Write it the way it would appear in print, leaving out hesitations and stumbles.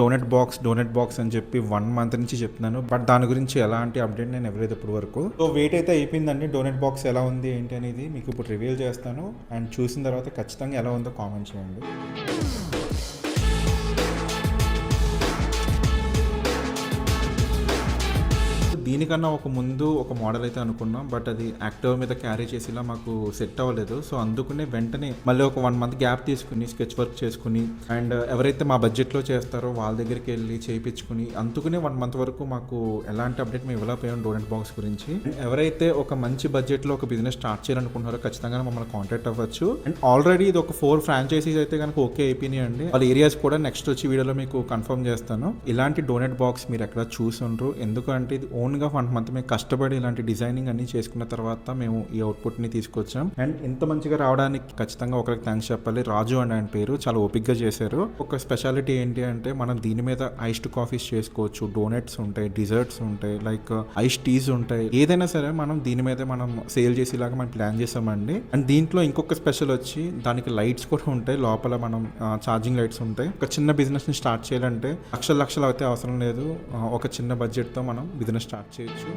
Donut box అని చెప్పి 1 month నుంచి చెప్తున్నాను. బట్ దాని గురించి ఎలాంటి అప్డేట్ నేను ఇవ్వలేదు ఇప్పటి వరకు. సో వెయిట్ అయితే అయిపోయిందండి. డోనట్ బాక్స్ ఎలా ఉంది ఏంటి అనేది మీకు ఇప్పుడు రివీల్ చేస్తాను. అండ్ చూసిన తర్వాత ఖచ్చితంగా ఎలా ఉందో కామెంట్ చేయండి. దీనికన్నా ముందు ఒక మోడల్ అయితే అనుకున్నాం, బట్ అది యాక్టివ్ మీద క్యారీ చేసేలా మాకు సెట్ అవ్వలేదు. సో అందుకనే వెంటనే మళ్ళీ ఒక 1 మంత్ గ్యాప్ తీసుకుని స్కెచ్ వర్క్ చేసుకుని అండ్ ఎవరైతే మా బడ్జెట్లో చేస్తారో వాళ్ళ దగ్గరికి వెళ్ళి చేయించుకుని అందుకనే 1 మంత్ వరకు మాకు ఎలాంటి అప్డేట్ మేము ఇవ్వలేకపోయాం డోనట్ బాక్స్ గురించి. ఎవరైతే ఒక మంచి బడ్జెట్లో ఒక బిజినెస్ స్టార్ట్ చేయాలనుకుంటున్నారో ఖచ్చితంగా మమ్మల్ని కాంటాక్ట్ అవ్వచ్చు. అండ్ ఆల్రెడీ ఇది ఒక 4 ఫ్రాంచైజీస్ అయితే కనుక ఓకే అయిపోయినాయి అండి. వాళ్ళ ఏరియాస్ కూడా నెక్స్ట్ వచ్చి వీడియోలో మీకు కన్ఫర్మ్ చేస్తాను. ఇలాంటి డోనట్ బాక్స్ మీరు ఎక్కడ చూసుండ్రు, ఎందుకంటే ఇది ఓన్గా 1 మంత్ మేము కష్టపడి ఇలాంటి డిజైనింగ్ అన్ని చేసుకున్న తర్వాత మేము ఈ అవుట్పుట్ ని తీసుకొచ్చాం. అండ్ ఇంత మంచిగా రావడానికి ఖచ్చితంగా ఒకరికి థ్యాంక్స్ చెప్పాలి. రాజు అండ్ ఆయన పేరు చాలా ఓపిక్గా చేశారు. ఒక స్పెషాలిటీ ఏంటి అంటే మనం దీని మీద ఐస్డ్ కాఫీస్ చేసుకోవచ్చు, డోనట్స్ ఉంటాయి, డిజర్ట్స్ ఉంటాయి, లైక్ ఐస్ టీస్ ఉంటాయి. ఏదైనా సరే మనం దీని మీద మనం సేల్ చేసేలాగా మనం ప్లాన్ చేసామండి. అండ్ దీంట్లో ఇంకొక స్పెషల్ వచ్చి దానికి లైట్స్ కూడా ఉంటాయి. లోపల మనం ఛార్జింగ్ లైట్స్ ఉంటాయి. ఒక చిన్న బిజినెస్ ని స్టార్ట్ చేయాలంటే లక్షలు అయితే అవసరం లేదు. ఒక చిన్న బడ్జెట్ తో మనం బిజినెస్ స్టార్ట్ చేయొచ్చు.